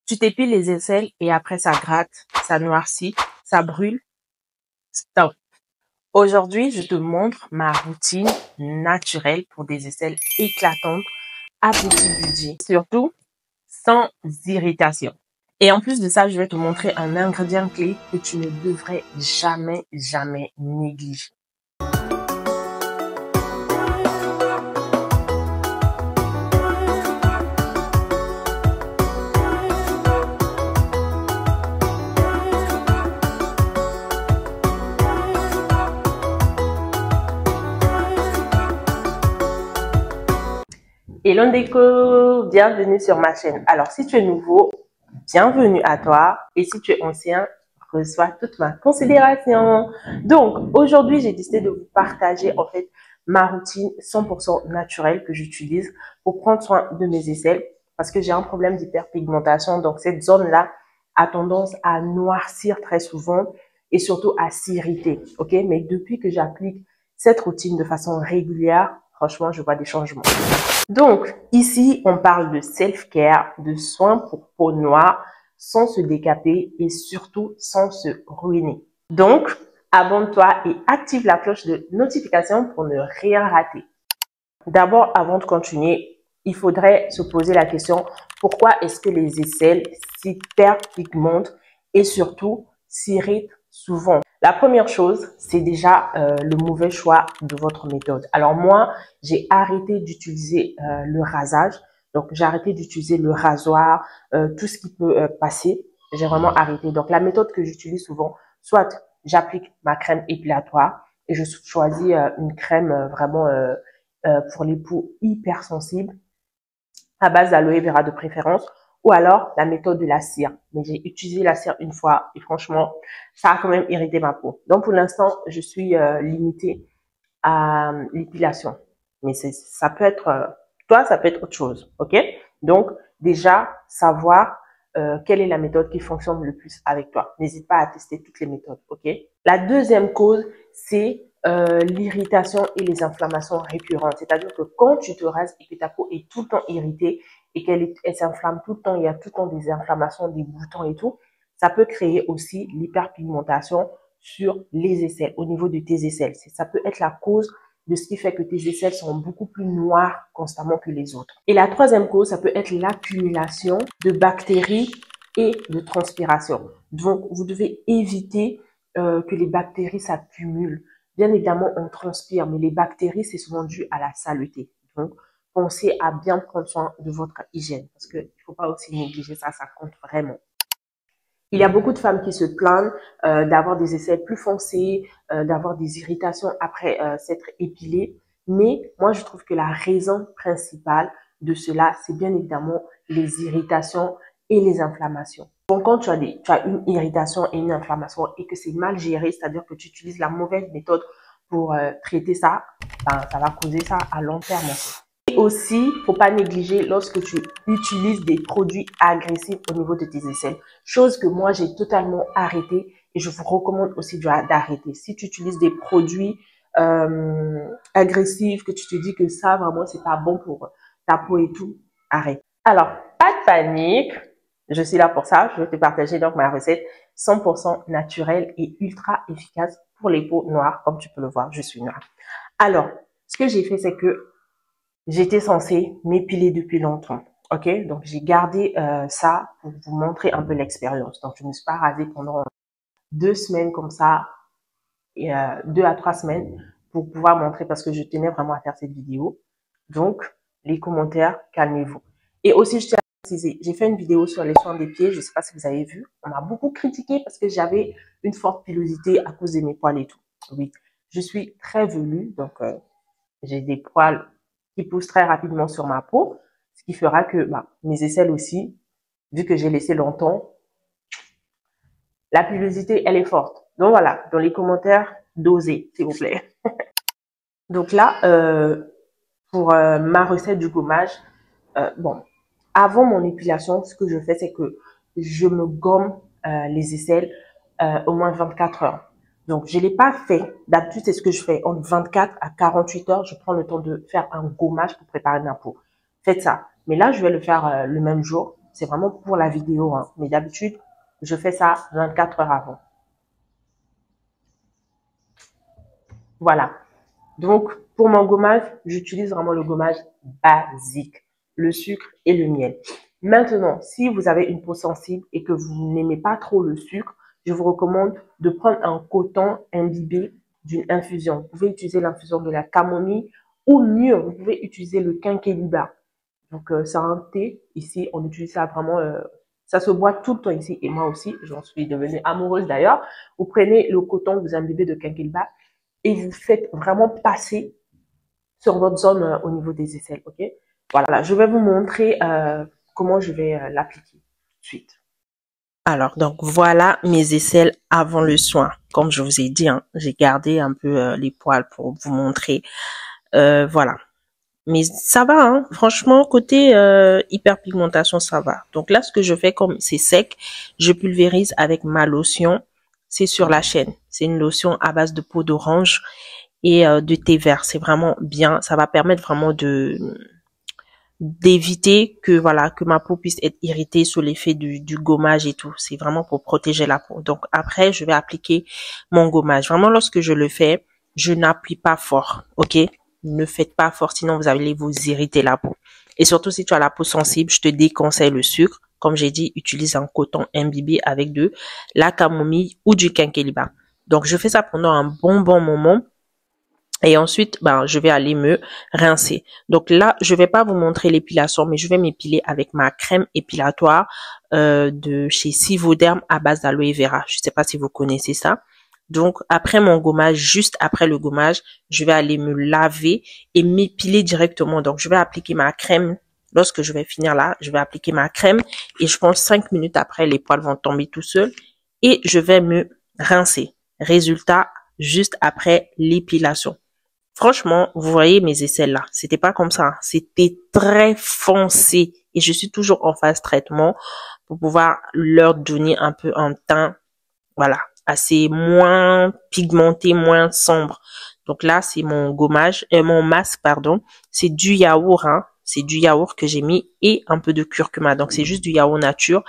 Tu t'épiles les aisselles et après ça gratte, ça noircit, ça brûle. Stop. Aujourd'hui, je te montre ma routine naturelle pour des aisselles éclatantes à petit budget. Surtout, sans irritation. Et en plus de ça, je vais te montrer un ingrédient clé que tu ne devrais jamais négliger. Hello Déco, bienvenue sur ma chaîne. Alors si tu es nouveau, bienvenue à toi. Et si tu es ancien, reçois toute ma considération. Donc aujourd'hui, j'ai décidé de vous partager en fait ma routine 100% naturelle que j'utilise pour prendre soin de mes aisselles parce que j'ai un problème d'hyperpigmentation. Donc cette zone-là a tendance à noircir très souvent et surtout à s'irriter. Ok, mais depuis que j'applique cette routine de façon régulière, franchement, je vois des changements. Donc, ici, on parle de self-care, de soins pour peau noire, sans se décaper et surtout sans se ruiner. Donc, abonne-toi et active la cloche de notification pour ne rien rater. D'abord, avant de continuer, il faudrait se poser la question, pourquoi est-ce que les aisselles s'hyperpigmentent et surtout s'irritent souvent? La première chose, c'est déjà le mauvais choix de votre méthode. Alors moi, j'ai arrêté d'utiliser le rasage. Donc, j'ai arrêté d'utiliser le rasoir, tout ce qui peut passer. J'ai vraiment arrêté. Donc, la méthode que j'utilise souvent, soit j'applique ma crème épilatoire et je choisis une crème vraiment pour les peaux hypersensibles à base d'aloe vera de préférence, ou alors la méthode de la cire. Mais j'ai utilisé la cire une fois et franchement, ça a quand même irrité ma peau. Donc pour l'instant, je suis limitée à l'épilation. Mais ça peut être, toi, ça peut être autre chose, ok? Donc déjà, savoir quelle est la méthode qui fonctionne le plus avec toi. N'hésite pas à tester toutes les méthodes, ok? La deuxième cause, c'est l'irritation et les inflammations récurrentes. C'est-à-dire que quand tu te rases et que ta peau est tout le temps irritée et qu'elle s'inflamme tout le temps, il y a tout le temps des inflammations, des boutons et tout, ça peut créer aussi l'hyperpigmentation sur les aisselles, au niveau de tes aisselles. Ça peut être la cause de ce qui fait que tes aisselles sont beaucoup plus noires constamment que les autres. Et la troisième cause, ça peut être l'accumulation de bactéries et de transpiration. Donc, vous devez éviter que les bactéries s'accumulent. Bien évidemment, on transpire, mais les bactéries, c'est souvent dû à la saleté. Donc, pensez à bien prendre soin de votre hygiène parce qu'il ne faut pas aussi négliger ça, ça compte vraiment. Il y a beaucoup de femmes qui se plaignent d'avoir des aisselles plus foncées, d'avoir des irritations après s'être épilées. Mais moi, je trouve que la raison principale de cela, c'est bien évidemment les irritations et les inflammations. Donc, quand tu as une irritation et une inflammation et que c'est mal géré, c'est-à-dire que tu utilises la mauvaise méthode pour traiter ça, ben, ça va causer ça à long terme. Et aussi, faut pas négliger lorsque tu utilises des produits agressifs au niveau de tes aisselles. Chose que moi, j'ai totalement arrêté et je vous recommande aussi d'arrêter. Si tu utilises des produits agressifs, que tu te dis que ça, vraiment, c'est pas bon pour ta peau et tout, arrête. Alors, pas de panique. Je suis là pour ça. Je vais te partager donc ma recette 100% naturelle et ultra efficace pour les peaux noires. Comme tu peux le voir, je suis noire. Alors, ce que j'ai fait, c'est que j'étais censée m'épiler depuis longtemps. Ok, donc j'ai gardé ça pour vous montrer un peu l'expérience. Donc je ne me suis pas rasée pendant 2 semaines comme ça, et 2 à 3 semaines pour pouvoir montrer parce que je tenais vraiment à faire cette vidéo. Donc les commentaires, calmez-vous. Et aussi je tiens à préciser, j'ai fait une vidéo sur les soins des pieds. Je ne sais pas si vous avez vu. On m'a beaucoup critiqué parce que j'avais une forte pilosité à cause de mes poils et tout. Oui, je suis très velue, donc j'ai des poils qui poussent très rapidement sur ma peau, ce qui fera que mes aisselles aussi, vu que j'ai laissé longtemps, la pilosité, elle est forte. Donc voilà, dans les commentaires, dosez, s'il vous plaît. Donc là, pour ma recette du gommage, bon, avant mon épilation, ce que je fais, c'est que je me gomme les aisselles au moins 24 heures. Donc, je ne l'ai pas fait. D'habitude, c'est ce que je fais. Entre 24 à 48 heures, je prends le temps de faire un gommage pour préparer ma peau. Faites ça. Mais là, je vais le faire le même jour. C'est vraiment pour la vidéo, hein. Mais d'habitude, je fais ça 24 heures avant. Voilà. Donc, pour mon gommage, j'utilise vraiment le gommage basique, le sucre et le miel. Maintenant, si vous avez une peau sensible et que vous n'aimez pas trop le sucre, je vous recommande de prendre un coton imbibé d'une infusion. Vous pouvez utiliser l'infusion de la camomille ou mieux, vous pouvez utiliser le quinqueliba. Donc, c'est un thé. Ici, on utilise ça vraiment, ça se boit tout le temps ici. Et moi aussi, j'en suis devenue amoureuse d'ailleurs. Vous prenez le coton, vous imbibez de quinqueliba et vous faites vraiment passer sur votre zone au niveau des aisselles, ok? Voilà, je vais vous montrer comment je vais l'appliquer tout de suite. Alors, donc voilà mes aisselles avant le soin. Comme je vous ai dit, hein, j'ai gardé un peu les poils pour vous montrer. Voilà. Mais ça va, hein. Franchement, côté hyperpigmentation, ça va. Donc là, ce que je fais, comme c'est sec, je pulvérise avec ma lotion. C'est sur la chaîne. C'est une lotion à base de peau d'orange et de thé vert. C'est vraiment bien. Ça va permettre vraiment d'éviter que voilà que ma peau puisse être irritée sous l'effet du gommage et tout. C'est vraiment pour protéger la peau. Donc après, je vais appliquer mon gommage. Vraiment, lorsque je le fais, je n'appuie pas fort, ok? Ne faites pas fort, sinon vous allez vous irriter la peau. Et surtout, si tu as la peau sensible, je te déconseille le sucre. Comme j'ai dit, utilise un coton imbibé avec de la camomille ou du quinqueliba. Donc, je fais ça pendant un bon moment. Et ensuite, ben, je vais aller me rincer. Donc là, je vais pas vous montrer l'épilation, mais je vais m'épiler avec ma crème épilatoire de chez Sivoderm à base d'aloe vera. Je sais pas si vous connaissez ça. Donc, après mon gommage, juste après le gommage, je vais aller me laver et m'épiler directement. Donc, je vais appliquer ma crème. Lorsque je vais finir là, je vais appliquer ma crème et je pense 5 minutes après, les poils vont tomber tout seuls et je vais me rincer. Résultat, juste après l'épilation. Franchement, vous voyez mes aisselles là, c'était pas comme ça, c'était très foncé et je suis toujours en phase traitement pour pouvoir leur donner un peu un teint, voilà, assez moins pigmenté, moins sombre. Donc là, c'est mon gommage, mon masque, pardon, c'est du yaourt, hein, c'est du yaourt que j'ai mis et un peu de curcuma. Donc c'est juste du yaourt nature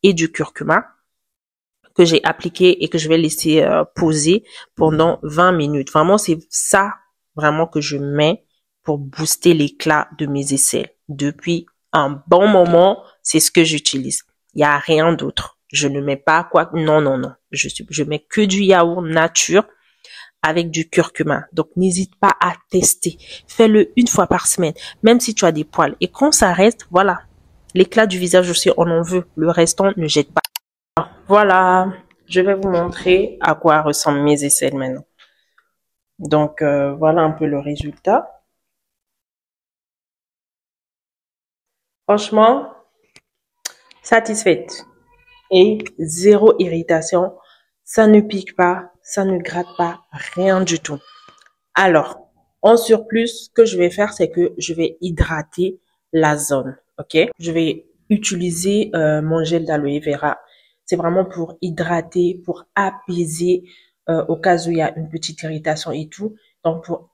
et du curcuma que j'ai appliqué et que je vais laisser poser pendant 20 minutes. Vraiment, c'est ça vraiment que je mets pour booster l'éclat de mes aisselles. Depuis un bon moment, c'est ce que j'utilise. Il n'y a rien d'autre. Je ne mets pas quoi. Non. Je mets que du yaourt nature avec du curcuma. Donc, n'hésite pas à tester. Fais-le une fois par semaine, même si tu as des poils. Et quand ça reste, voilà. L'éclat du visage aussi, on en veut. Le restant, ne jette pas. Voilà. Je vais vous montrer à quoi ressemblent mes aisselles maintenant. Donc, voilà un peu le résultat. Franchement, satisfaite. Et zéro irritation. Ça ne pique pas, ça ne gratte pas, rien du tout. Alors, en surplus, ce que je vais faire, c'est que je vais hydrater la zone. Ok? Je vais utiliser mon gel d'aloe vera. C'est vraiment pour hydrater, pour apaiser au cas où il y a une petite irritation et tout. Donc, pour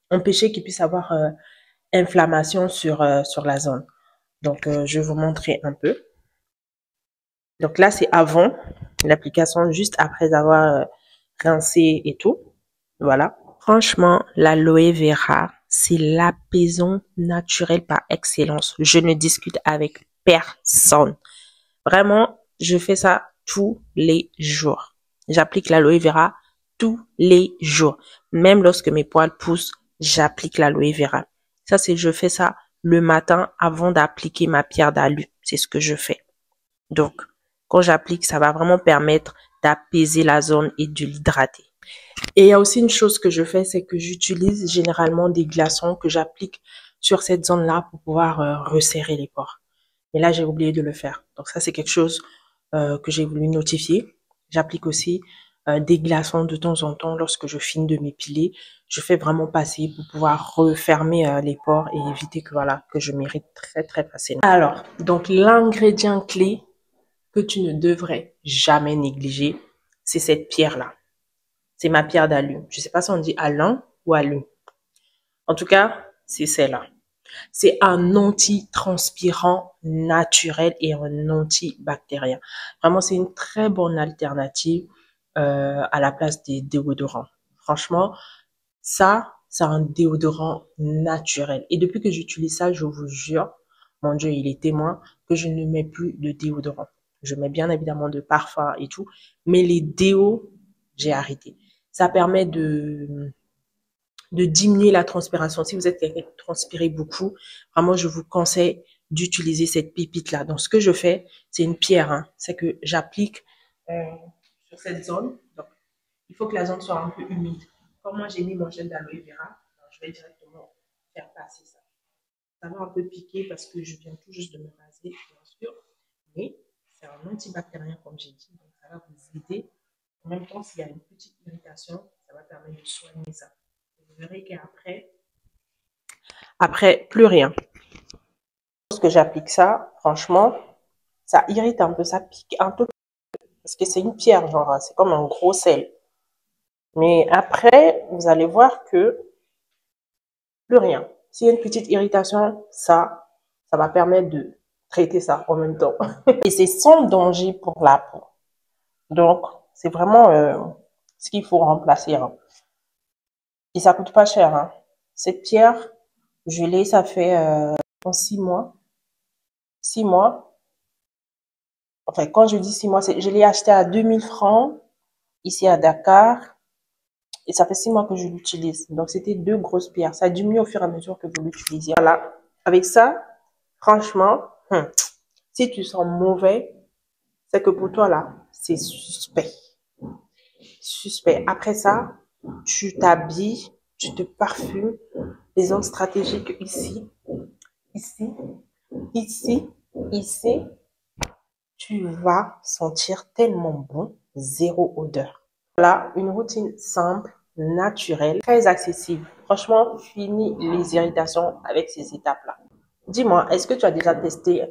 empêcher qu'il puisse avoir inflammation sur la zone. Donc, je vais vous montrer un peu. Donc là, c'est avant l'application, juste après avoir rincé et tout. Voilà. Franchement, l'aloe vera, c'est l'apaisant naturel par excellence. Je ne discute avec personne. Vraiment, je fais ça tous les jours. J'applique l'aloe vera tous les jours. Même lorsque mes poils poussent, j'applique l'aloe vera. Ça, je fais ça le matin avant d'appliquer ma pierre d'alu. C'est ce que je fais. Donc, quand j'applique, ça va vraiment permettre d'apaiser la zone et de l'hydrater. Et il y a aussi une chose que je fais, c'est que j'utilise généralement des glaçons que j'applique sur cette zone-là pour pouvoir resserrer les pores. Mais là, j'ai oublié de le faire. Donc ça, c'est quelque chose que j'ai voulu notifier. J'applique aussi des glaçons de temps en temps lorsque je finis de m'épiler. Je fais vraiment passer pour pouvoir refermer les pores et éviter que voilà que je m'irrite très facilement. Alors, donc l'ingrédient clé que tu ne devrais jamais négliger, c'est cette pierre-là. C'est ma pierre d'alu. Je ne sais pas si on dit alun ou alu. En tout cas, c'est celle-là. C'est un antitranspirant naturel et un antibactérien. Vraiment, c'est une très bonne alternative à la place des déodorants. Franchement, ça, c'est un déodorant naturel. Et depuis que j'utilise ça, je vous jure, mon Dieu, il est témoin que je ne mets plus de déodorant. Je mets bien évidemment de parfum et tout, mais les déos, j'ai arrêté. Ça permet de diminuer la transpiration. Si vous êtes quelqu'un qui transpire beaucoup, vraiment, je vous conseille d'utiliser cette pépite-là. Donc, ce que je fais, c'est une pierre. Hein. C'est que j'applique sur cette zone. Donc, il faut que la zone soit un peu humide. Comme moi, j'ai mis mon gel d'aloe vera, je vais directement faire passer ça. Ça va un peu piquer parce que je viens tout juste de me raser, bien sûr. Mais c'est un antibactérien, comme j'ai dit. Donc, ça va vous aider. En même temps, s'il y a une petite irritation, ça va permettre de soigner ça. Vous verrez après, plus rien. Lorsque j'applique ça, franchement, ça irrite un peu, ça pique un peu. Parce que c'est une pierre, genre, c'est comme un gros sel. Mais après, vous allez voir que plus rien. S'il y a une petite irritation, ça va permettre de traiter ça en même temps. Et c'est sans danger pour la peau. Donc, c'est vraiment ce qu'il faut remplacer. Hein. Et ça coûte pas cher. Hein. Cette pierre, je l'ai, ça fait 6 mois. 6 mois. Enfin, quand je dis 6 mois, je l'ai acheté à 2000 francs ici à Dakar. Et ça fait 6 mois que je l'utilise. Donc, c'était 2 grosses pierres. Ça diminue au fur et à mesure que vous l'utilisez. Voilà. Avec ça, franchement, si tu sens mauvais, c'est que pour toi, là, c'est suspect. Suspect. Après ça, tu t'habilles, tu te parfumes. Les zones stratégiques ici, ici, ici, ici. Tu vas sentir tellement bon, zéro odeur. Voilà, une routine simple, naturelle, très accessible. Franchement, fini les irritations avec ces étapes-là. Dis-moi, est-ce que tu as déjà testé